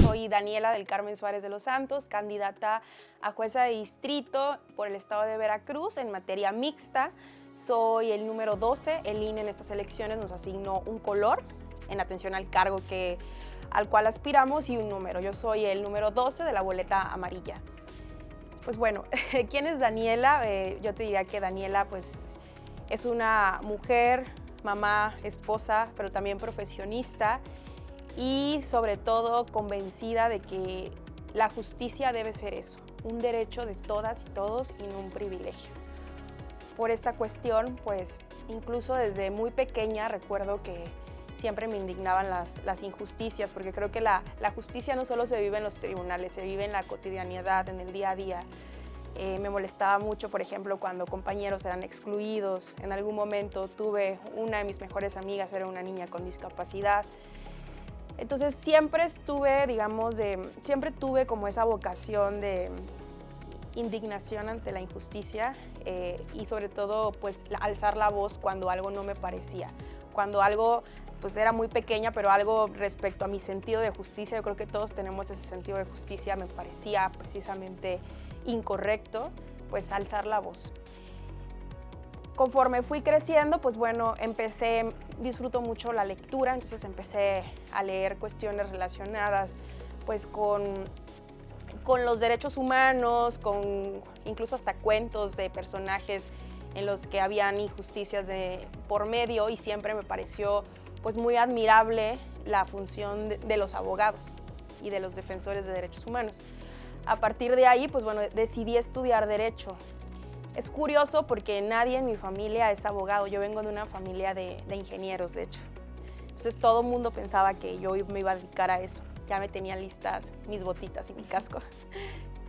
soy Daniela del Carmen Suárez de los Santos, candidata a jueza de distrito por el estado de Veracruz en materia mixta. Soy el número 12, el INE en estas elecciones nos asignó un color en atención al cargo al cual aspiramos y un número. Yo soy el número 12 de la boleta amarilla. Pues bueno, ¿quién es Daniela? Yo te diría que Daniela pues, es una mujer, mamá, esposa, pero también profesionista y sobre todo convencida de que la justicia debe ser eso, un derecho de todas y todos y no un privilegio. Por esta cuestión, pues incluso desde muy pequeña recuerdo que siempre me indignaban las injusticias, porque creo que la justicia no solo se vive en los tribunales, se vive en la cotidianidad, en el día a día. Me molestaba mucho, por ejemplo, cuando compañeros eran excluidos. En algún momento tuve una de mis mejores amigas, era una niña con discapacidad. Entonces siempre siempre tuve como esa vocación de indignación ante la injusticia y sobre todo pues alzar la voz cuando algo no me parecía, cuando algo pues era muy pequeña, pero algo respecto a mi sentido de justicia, yo creo que todos tenemos ese sentido de justicia, me parecía precisamente incorrecto, pues alzar la voz. Conforme fui creciendo, pues bueno, disfruto mucho la lectura, entonces empecé a leer cuestiones relacionadas pues con los derechos humanos, incluso hasta cuentos de personajes en los que habían injusticias por medio y siempre me pareció pues muy admirable la función de los abogados y de los defensores de derechos humanos. A partir de ahí, pues bueno, decidí estudiar Derecho. Es curioso porque nadie en mi familia es abogado, yo vengo de una familia de ingenieros, de hecho. Entonces todo el mundo pensaba que yo me iba a dedicar a eso. Ya me tenía listas mis botitas y mi casco.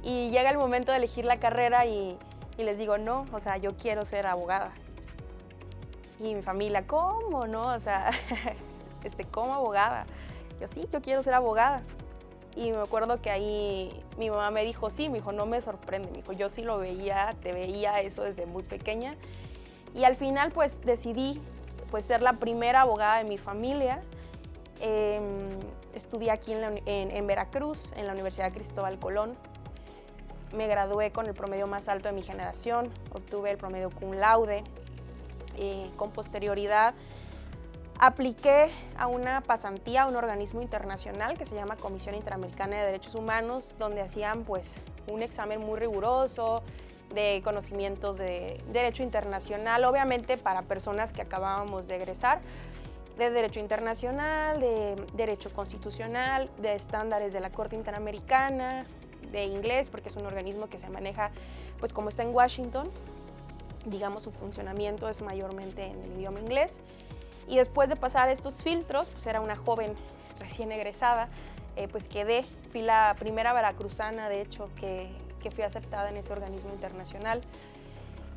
Y llega el momento de elegir la carrera y les digo, no, o sea, yo quiero ser abogada. Y mi familia, ¿cómo no? O sea, ¿cómo abogada? Yo sí, yo quiero ser abogada. Y me acuerdo que ahí mi mamá me dijo, sí, me dijo, no me sorprende, me dijo, yo sí lo veía, te veía eso desde muy pequeña. Y al final pues decidí pues ser la primera abogada de mi familia. Estudié aquí en Veracruz, en la Universidad Cristóbal Colón. Me gradué con el promedio más alto de mi generación, obtuve el promedio cum laude. Con posterioridad apliqué a una pasantía a un organismo internacional que se llama Comisión Interamericana de Derechos Humanos, donde hacían pues un examen muy riguroso de conocimientos de derecho internacional, obviamente para personas que acabábamos de egresar, de derecho internacional, de derecho constitucional, de estándares de la Corte Interamericana, de inglés, porque es un organismo que se maneja pues como está en Washington. Digamos, su funcionamiento es mayormente en el idioma inglés. Y después de pasar estos filtros, pues era una joven recién egresada, pues fui la primera veracruzana, de hecho, que fui aceptada en ese organismo internacional.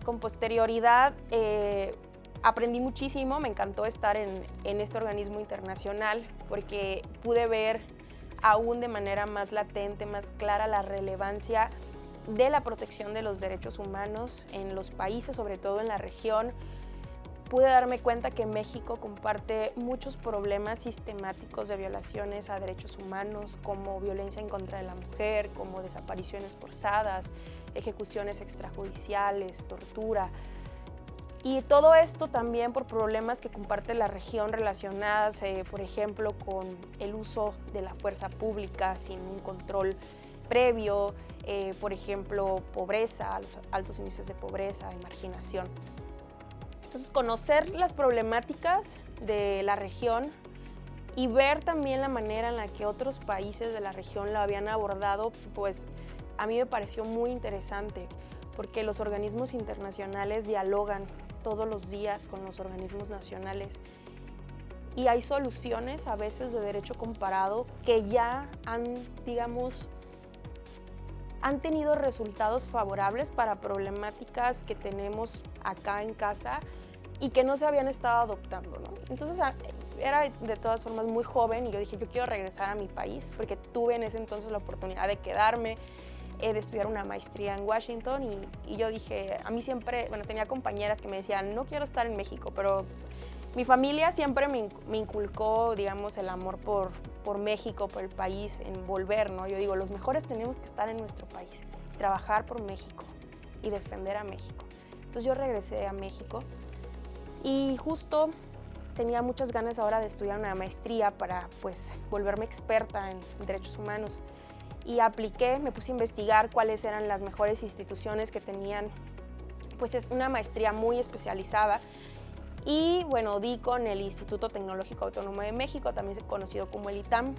Con posterioridad, aprendí muchísimo, me encantó estar en este organismo internacional porque pude ver aún de manera más latente, más clara la relevancia de la protección de los derechos humanos en los países, sobre todo en la región. Pude darme cuenta que México comparte muchos problemas sistemáticos de violaciones a derechos humanos, como violencia en contra de la mujer, como desapariciones forzadas, ejecuciones extrajudiciales, tortura. Y todo esto también por problemas que comparte la región relacionadas, por ejemplo, con el uso de la fuerza pública sin un control previo, por ejemplo, pobreza, los altos índices de pobreza y marginación. Entonces, conocer las problemáticas de la región y ver también la manera en la que otros países de la región lo habían abordado, pues a mí me pareció muy interesante, porque los organismos internacionales dialogan todos los días con los organismos nacionales y hay soluciones a veces de derecho comparado que ya han tenido resultados favorables para problemáticas que tenemos acá en casa y que no se habían estado adoptando, ¿no? Entonces era de todas formas muy joven y yo dije, yo quiero regresar a mi país porque tuve en ese entonces la oportunidad de quedarme, de estudiar una maestría en Washington y yo dije, a mí siempre, bueno, tenía compañeras que me decían, no quiero estar en México, pero mi familia siempre me inculcó, digamos, el amor por México, por el país, en volver, ¿no? Yo digo, los mejores tenemos que estar en nuestro país, trabajar por México y defender a México. Entonces yo regresé a México y justo tenía muchas ganas ahora de estudiar una maestría para pues volverme experta en derechos humanos. Y apliqué, me puse a investigar cuáles eran las mejores instituciones que tenían pues es una maestría muy especializada. Y bueno, di con el Instituto Tecnológico Autónomo de México, también conocido como el ITAM.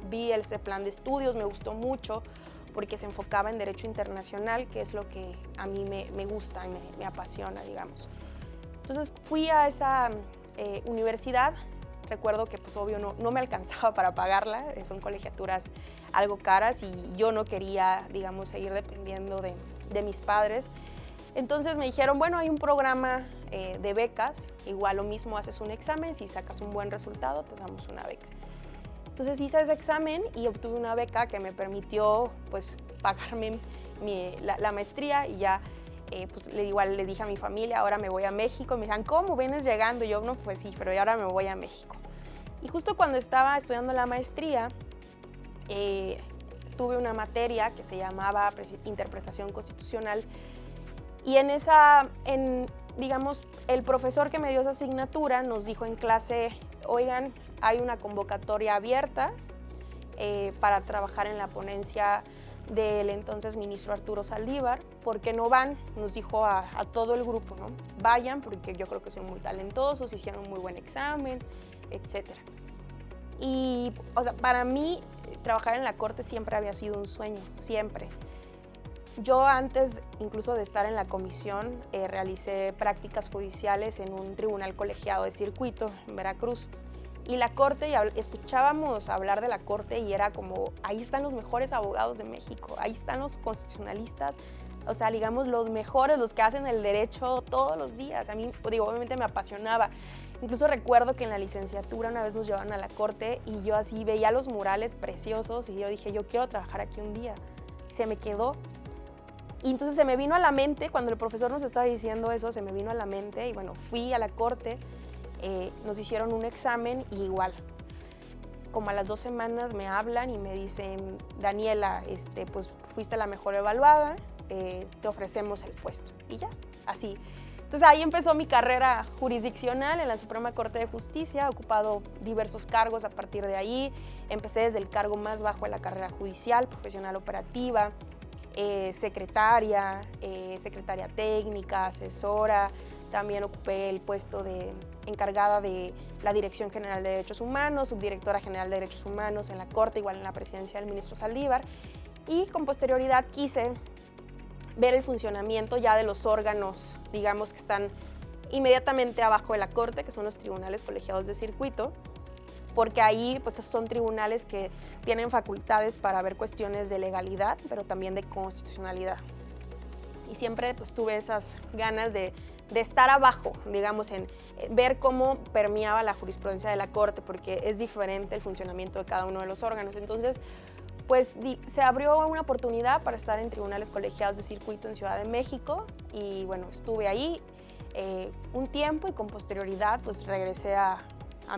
Vi ese plan de estudios, me gustó mucho porque se enfocaba en derecho internacional, que es lo que a mí me gusta y me apasiona, digamos. Entonces fui a esa universidad. Recuerdo que pues obvio no me alcanzaba para pagarla, son colegiaturas algo caras y yo no quería, digamos, seguir dependiendo de mis padres. Entonces me dijeron, bueno, hay un programa de becas, igual lo mismo, haces un examen, si sacas un buen resultado te damos una beca. Entonces hice ese examen y obtuve una beca que me permitió pues pagarme la maestría y ya pues igual le dije a mi familia, ahora me voy a México. Me dijeron, ¿cómo vienes llegando? Y yo, no, pues sí, pero ahora me voy a México. Y justo cuando estaba estudiando la maestría, tuve una materia que se llamaba Interpretación Constitucional y digamos, el profesor que me dio esa asignatura nos dijo en clase, oigan, hay una convocatoria abierta para trabajar en la ponencia del entonces ministro Arturo Saldívar. ¿Por qué no van? Nos dijo a todo el grupo, ¿no? Vayan porque yo creo que son muy talentosos, hicieron un muy buen examen, etc. Y o sea, para mí trabajar en la Corte siempre había sido un sueño, siempre. Yo antes incluso de estar en la comisión realicé prácticas judiciales en un tribunal colegiado de circuito en Veracruz. Y la Corte, escuchábamos hablar de la Corte y era como, ahí están los mejores abogados de México, ahí están los constitucionalistas, o sea, digamos, los mejores, los que hacen el derecho todos los días. A mí, digo, obviamente me apasionaba. Incluso recuerdo que en la licenciatura una vez nos llevaban a la Corte y yo así veía los murales preciosos y yo dije, yo quiero trabajar aquí un día. Se me quedó. Y entonces se me vino a la mente, cuando el profesor nos estaba diciendo eso, se me vino a la mente y bueno, fui a la Corte. Nos hicieron un examen y igual, como a las 2 semanas me hablan y me dicen, Daniela, pues fuiste la mejor evaluada, te ofrecemos el puesto. Y ya, así. Entonces ahí empezó mi carrera jurisdiccional en la Suprema Corte de Justicia, he ocupado diversos cargos a partir de ahí. Empecé desde el cargo más bajo de la carrera judicial, profesional operativa, secretaria técnica, asesora. También ocupé el puesto de encargada de la Dirección General de Derechos Humanos, subdirectora general de Derechos Humanos en la Corte, igual en la presidencia del ministro Saldívar. Y con posterioridad quise ver el funcionamiento ya de los órganos, digamos, que están inmediatamente abajo de la Corte, que son los tribunales colegiados de circuito, porque ahí pues, son tribunales que tienen facultades para ver cuestiones de legalidad, pero también de constitucionalidad. Y siempre pues, tuve esas ganas de estar abajo, digamos, en ver cómo permeaba la jurisprudencia de la Corte, porque es diferente el funcionamiento de cada uno de los órganos. Entonces, pues se abrió una oportunidad para estar en tribunales colegiados de circuito en Ciudad de México y bueno, estuve ahí un tiempo y con posterioridad pues regresé a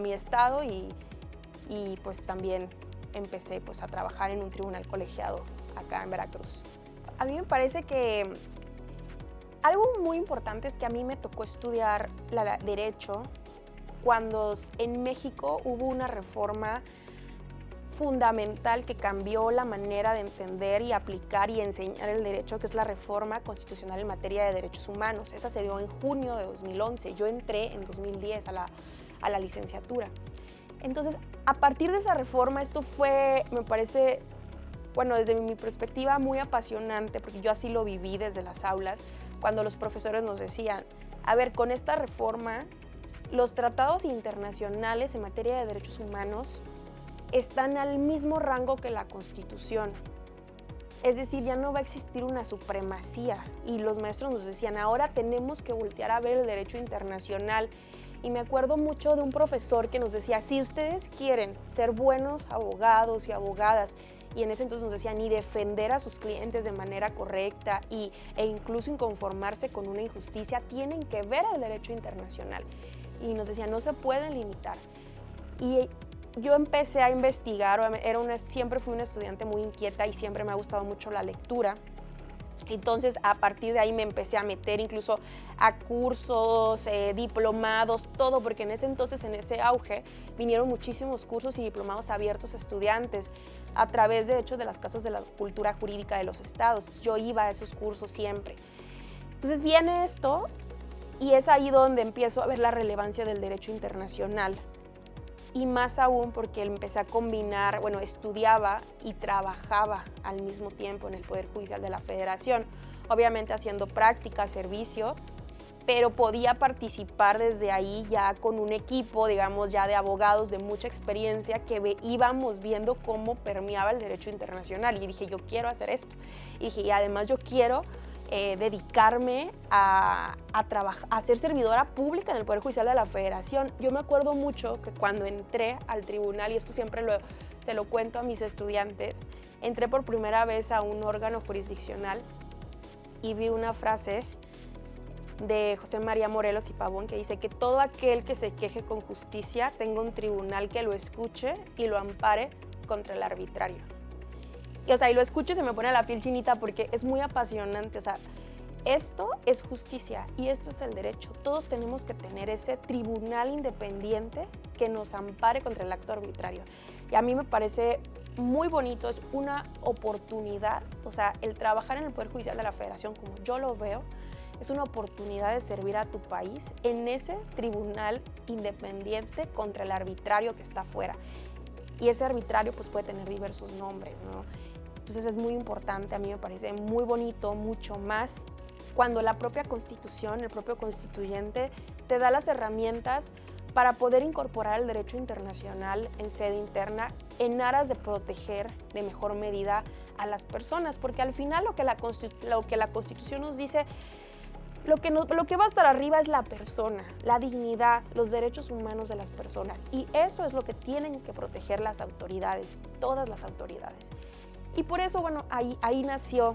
mi estado y pues también empecé pues a trabajar en un tribunal colegiado acá en Veracruz. A mí me parece que algo muy importante es que a mí me tocó estudiar derecho cuando en México hubo una reforma fundamental que cambió la manera de entender y aplicar y enseñar el derecho, que es la reforma constitucional en materia de derechos humanos. Esa se dio en junio de 2011. Yo entré en 2010 a la licenciatura. Entonces, a partir de esa reforma, esto fue, me parece, bueno, desde mi perspectiva, muy apasionante, porque yo así lo viví desde las aulas, cuando los profesores nos decían, a ver, con esta reforma, los tratados internacionales en materia de derechos humanos están al mismo rango que la Constitución. Es decir, ya no va a existir una supremacía. Y los maestros nos decían, ahora tenemos que voltear a ver el derecho internacional. Y me acuerdo mucho de un profesor que nos decía, si ustedes quieren ser buenos abogados y abogadas, y en ese entonces nos decían, y defender a sus clientes de manera correcta e incluso inconformarse con una injusticia, tienen que ver el derecho internacional. Y nos decían, no se pueden limitar. Y yo empecé a investigar, siempre fui una estudiante muy inquieta y siempre me ha gustado mucho la lectura. Entonces, a partir de ahí me empecé a meter incluso a cursos, diplomados, todo, porque en ese entonces, en ese auge, vinieron muchísimos cursos y diplomados abiertos a estudiantes a través, de hecho, de las casas de la cultura jurídica de los estados. Yo iba a esos cursos siempre. Entonces viene esto y es ahí donde empiezo a ver la relevancia del derecho internacional. Y más aún porque empecé a combinar, bueno, estudiaba y trabajaba al mismo tiempo en el Poder Judicial de la Federación, obviamente haciendo práctica, servicio, pero podía participar desde ahí ya con un equipo, digamos, ya de abogados de mucha experiencia que íbamos viendo cómo permeaba el derecho internacional. Y dije, yo quiero hacer esto. Y dije, y además yo quiero dedicarme a ser servidora pública en el Poder Judicial de la Federación. Yo me acuerdo mucho que cuando entré al tribunal, y esto siempre se lo cuento a mis estudiantes, entré por primera vez a un órgano jurisdiccional y vi una frase de José María Morelos y Pavón que dice que todo aquel que se queje con justicia tenga un tribunal que lo escuche y lo ampare contra el arbitrario. Y, o sea, y lo escucho y se me pone la piel chinita porque es muy apasionante. O sea, esto es justicia y esto es el derecho. Todos tenemos que tener ese tribunal independiente que nos ampare contra el acto arbitrario. Y a mí me parece muy bonito, es una oportunidad. O sea, el trabajar en el Poder Judicial de la Federación, como yo lo veo, es una oportunidad de servir a tu país en ese tribunal independiente contra el arbitrario que está afuera. Y ese arbitrario pues puede tener diversos nombres, ¿no? Entonces es muy importante, a mí me parece muy bonito, mucho más cuando la propia Constitución, el propio constituyente te da las herramientas para poder incorporar el derecho internacional en sede interna en aras de proteger de mejor medida a las personas, porque al final lo que la Constitución nos dice, lo que va a estar arriba es la persona, la dignidad, los derechos humanos de las personas, y eso es lo que tienen que proteger las autoridades, todas las autoridades. Y por eso, bueno, ahí nació,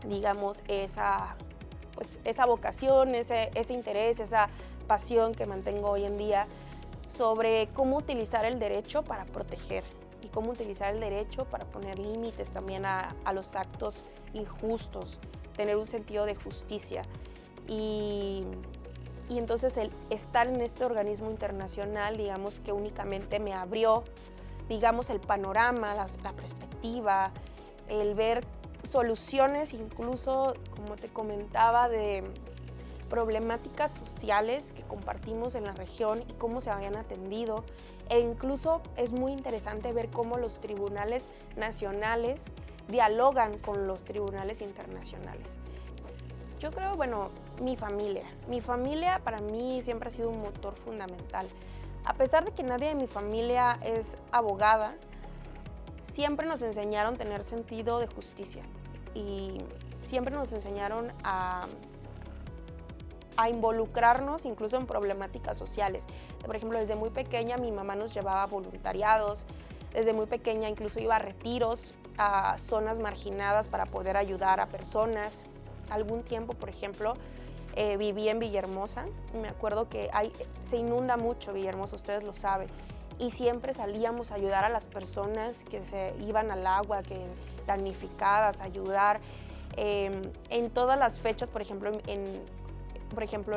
digamos, esa vocación, ese interés, esa pasión que mantengo hoy en día sobre cómo utilizar el derecho para proteger y cómo utilizar el derecho para poner límites también a los actos injustos, tener un sentido de justicia. Y entonces el estar en este organismo internacional, digamos que únicamente me abrió, digamos, el panorama, la perspectiva, el ver soluciones incluso, como te comentaba, de problemáticas sociales que compartimos en la región y cómo se habían atendido. E incluso es muy interesante ver cómo los tribunales nacionales dialogan con los tribunales internacionales. Yo creo, bueno, mi familia para mí siempre ha sido un motor fundamental. A pesar de que nadie de mi familia es abogada, siempre nos enseñaron a tener sentido de justicia y siempre nos enseñaron a involucrarnos incluso en problemáticas sociales. Por ejemplo, desde muy pequeña mi mamá nos llevaba a voluntariados, desde muy pequeña incluso iba a retiros, a zonas marginadas para poder ayudar a personas. Algún tiempo, por ejemplo, viví en Villahermosa y me acuerdo que se inunda mucho Villahermosa, ustedes lo saben, y siempre salíamos a ayudar a las personas que se iban al agua, que damnificadas, ayudar en todas las fechas. Por ejemplo,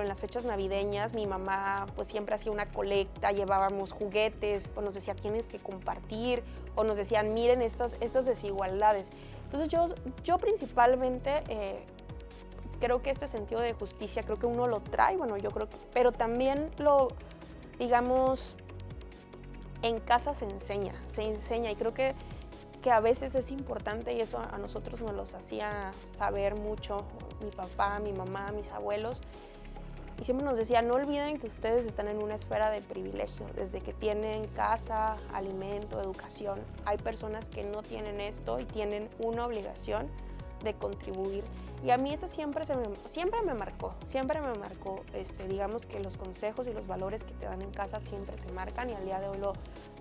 en las fechas navideñas, mi mamá pues siempre hacía una colecta, llevábamos juguetes, o nos decía tienes que compartir, o nos decían miren estas desigualdades. Entonces yo principalmente creo que este sentido de justicia, creo que uno lo trae, bueno, yo creo que, pero también digamos, en casa se enseña y creo que a veces es importante y eso a nosotros nos los hacía saber mucho mi papá, mi mamá, mis abuelos, y siempre nos decía, no olviden que ustedes están en una esfera de privilegio, desde que tienen casa, alimento, educación. Hay personas que no tienen esto y tienen una obligación de contribuir. Y a mí eso siempre me marcó, digamos que los consejos y los valores que te dan en casa siempre te marcan y al día de hoy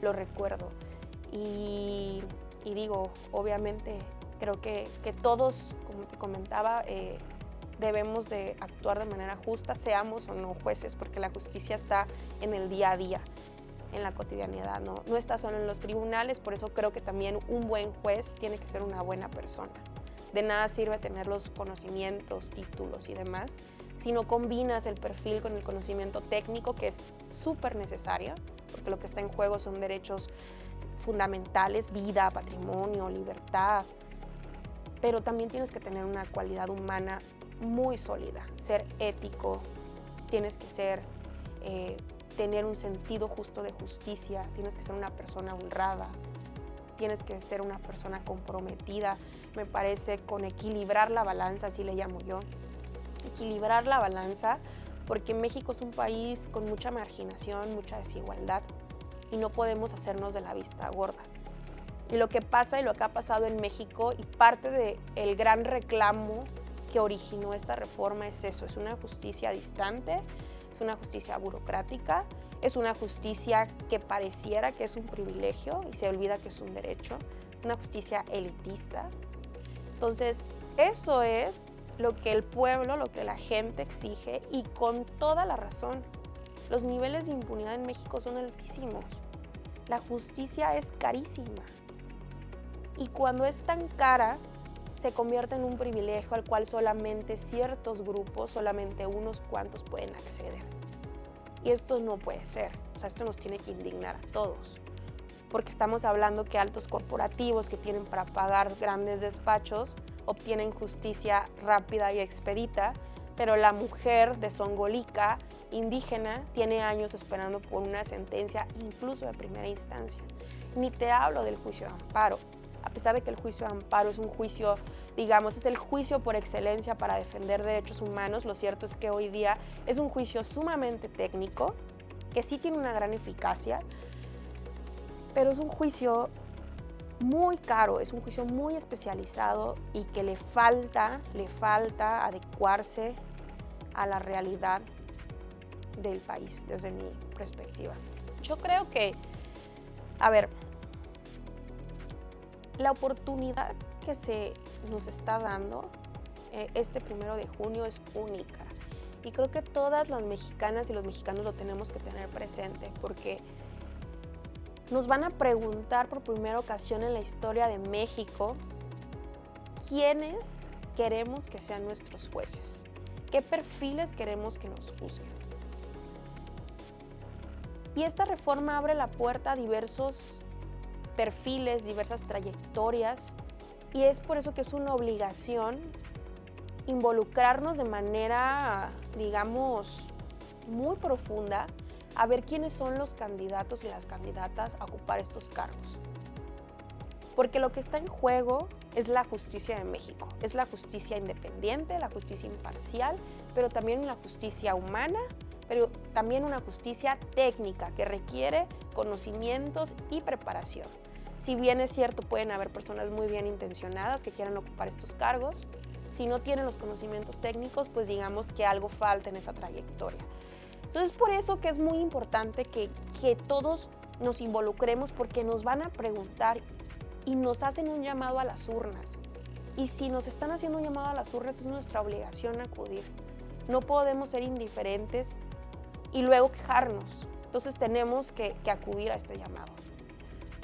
lo recuerdo. Y digo, obviamente creo que todos, como te comentaba, debemos de actuar de manera justa, seamos o no jueces, porque la justicia está en el día a día. en la cotidianidad, no está solo en los tribunales. Por eso creo que también un buen juez tiene que ser una buena persona. De nada sirve tener los conocimientos, títulos y demás, si no combinas el perfil con el conocimiento técnico, que es súper necesario, porque lo que está en juego son derechos fundamentales, vida, patrimonio, libertad, pero también tienes que tener una cualidad humana muy sólida, ser ético, tienes que tener un sentido justo de justicia, tienes que ser una persona honrada, tienes que ser una persona comprometida, me parece, con equilibrar la balanza, así le llamo yo. Equilibrar la balanza, porque México es un país con mucha marginación, mucha desigualdad, y no podemos hacernos de la vista gorda. Y lo que pasa y lo que ha pasado en México, y parte del gran reclamo que originó esta reforma es eso, es una justicia distante, es una justicia burocrática, es una justicia que pareciera que es un privilegio y se olvida que es un derecho, una justicia elitista. Entonces, eso es lo que el pueblo, lo que la gente exige, y con toda la razón. Los niveles de impunidad en México son altísimos. La justicia es carísima. Y cuando es tan cara, se convierte en un privilegio al cual solamente ciertos grupos, solamente unos cuantos pueden acceder. Y esto no puede ser. O sea, esto nos tiene que indignar a todos. Porque estamos hablando que altos corporativos que tienen para pagar grandes despachos obtienen justicia rápida y expedita, pero la mujer desongolica, indígena, tiene años esperando por una sentencia, incluso de primera instancia. Ni te hablo del juicio de amparo, a pesar de que el juicio de amparo es un juicio, digamos, es el juicio por excelencia para defender derechos humanos. Lo cierto es que hoy día es un juicio sumamente técnico, que sí tiene una gran eficacia, pero es un juicio muy caro, es un juicio muy especializado y que le falta adecuarse a la realidad del país, desde mi perspectiva. Yo creo que, la oportunidad que se nos está dando este 1 de junio es única. Y creo que todas las mexicanas y los mexicanos lo tenemos que tener presente, porque nos van a preguntar por primera ocasión en la historia de México quiénes queremos que sean nuestros jueces, qué perfiles queremos que nos juzguen. Y esta reforma abre la puerta a diversos perfiles, diversas trayectorias, y es por eso que es una obligación involucrarnos de manera, digamos, muy profunda a ver quiénes son los candidatos y las candidatas a ocupar estos cargos. Porque lo que está en juego es la justicia de México, es la justicia independiente, la justicia imparcial, pero también una justicia humana, pero también una justicia técnica que requiere conocimientos y preparación. Si bien es cierto, pueden haber personas muy bien intencionadas que quieran ocupar estos cargos, si no tienen los conocimientos técnicos, pues digamos que algo falta en esa trayectoria. Entonces, por eso que es muy importante que todos nos involucremos, porque nos van a preguntar y nos hacen un llamado a las urnas. Y si nos están haciendo un llamado a las urnas, es nuestra obligación acudir. No podemos ser indiferentes y luego quejarnos. Entonces, tenemos que acudir a este llamado.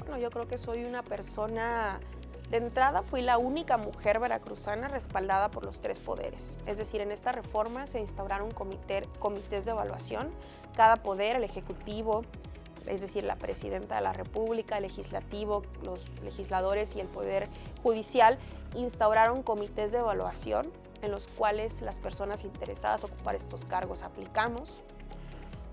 Bueno, yo creo que soy una persona. De entrada, fui la única mujer veracruzana respaldada por los 3 poderes. Es decir, en esta reforma se instauraron comités de evaluación. Cada poder, el ejecutivo, es decir, la presidenta de la República, el legislativo, los legisladores y el poder judicial, instauraron comités de evaluación en los cuales las personas interesadas a ocupar estos cargos aplicamos.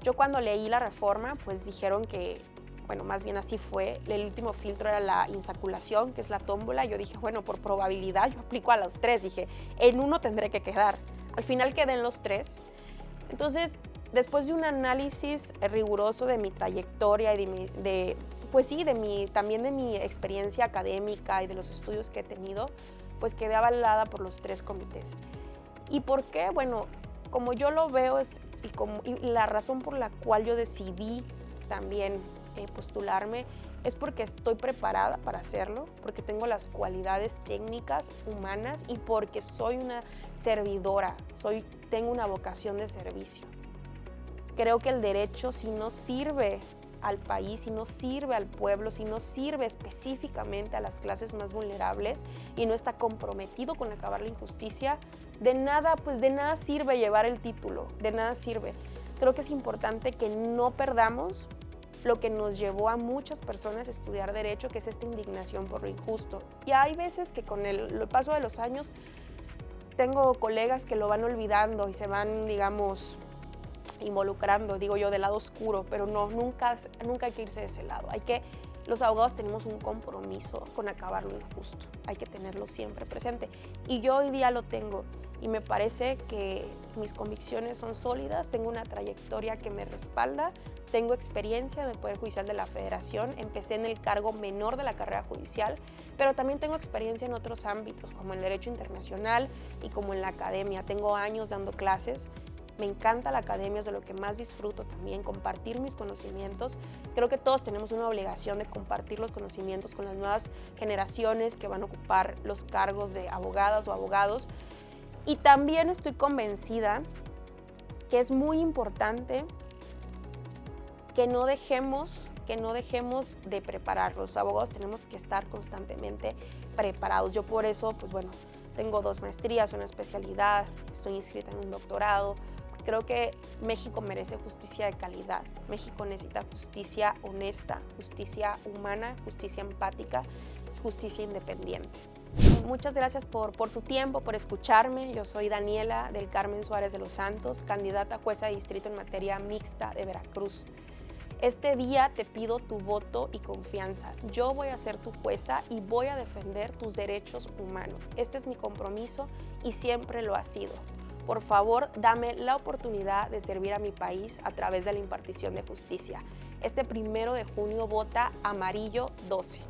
Yo cuando leí la reforma, pues dijeron que, bueno, más bien así fue, el último filtro era la insaculación, que es la tómbola. Yo dije, bueno, por probabilidad yo aplico a los 3, dije, en uno tendré que quedar. Al final quedé en los 3. Entonces, después de un análisis riguroso de mi trayectoria y también de mi experiencia académica y de los estudios que he tenido, pues quedé avalada por los 3 comités. ¿Y por qué? Bueno, como yo lo veo y la razón por la cual yo decidí también postularme es porque estoy preparada para hacerlo, porque tengo las cualidades técnicas, humanas, y porque soy una servidora, tengo una vocación de servicio. Creo que el derecho, si no sirve al país, si no sirve al pueblo, si no sirve específicamente a las clases más vulnerables y no está comprometido con acabar la injusticia, de nada, pues de nada sirve llevar el título, de nada sirve. Creo que es importante que no perdamos lo que nos llevó a muchas personas a estudiar Derecho, que es esta indignación por lo injusto. Y hay veces que con el paso de los años tengo colegas que lo van olvidando y se van, digamos, involucrando, digo yo, del lado oscuro, pero no, nunca hay que irse de ese lado. Los abogados tenemos un compromiso con acabar lo injusto, hay que tenerlo siempre presente. Y yo hoy día lo tengo y me parece que mis convicciones son sólidas, tengo una trayectoria que me respalda, tengo experiencia en el Poder Judicial de la Federación, empecé en el cargo menor de la carrera judicial, pero también tengo experiencia en otros ámbitos, como el derecho internacional y como en la academia. Tengo años dando clases. Me encanta la academia, es de lo que más disfruto también, compartir mis conocimientos. Creo que todos tenemos una obligación de compartir los conocimientos con las nuevas generaciones que van a ocupar los cargos de abogadas o abogados. Y también estoy convencida que es muy importante que no dejemos de preparar. Los abogados tenemos que estar constantemente preparados. Yo por eso, pues bueno, tengo 2 maestrías, una especialidad, estoy inscrita en un doctorado. Creo que México merece justicia de calidad. México necesita justicia honesta, justicia humana, justicia empática, justicia independiente. Muchas gracias por su tiempo, por escucharme. Yo soy Daniela del Carmen Suárez de los Santos, candidata a jueza de distrito en materia mixta de Veracruz. Este día te pido tu voto y confianza. Yo voy a ser tu jueza y voy a defender tus derechos humanos. Este es mi compromiso y siempre lo ha sido. Por favor, dame la oportunidad de servir a mi país a través de la impartición de justicia. Este 1 de junio vota amarillo 12.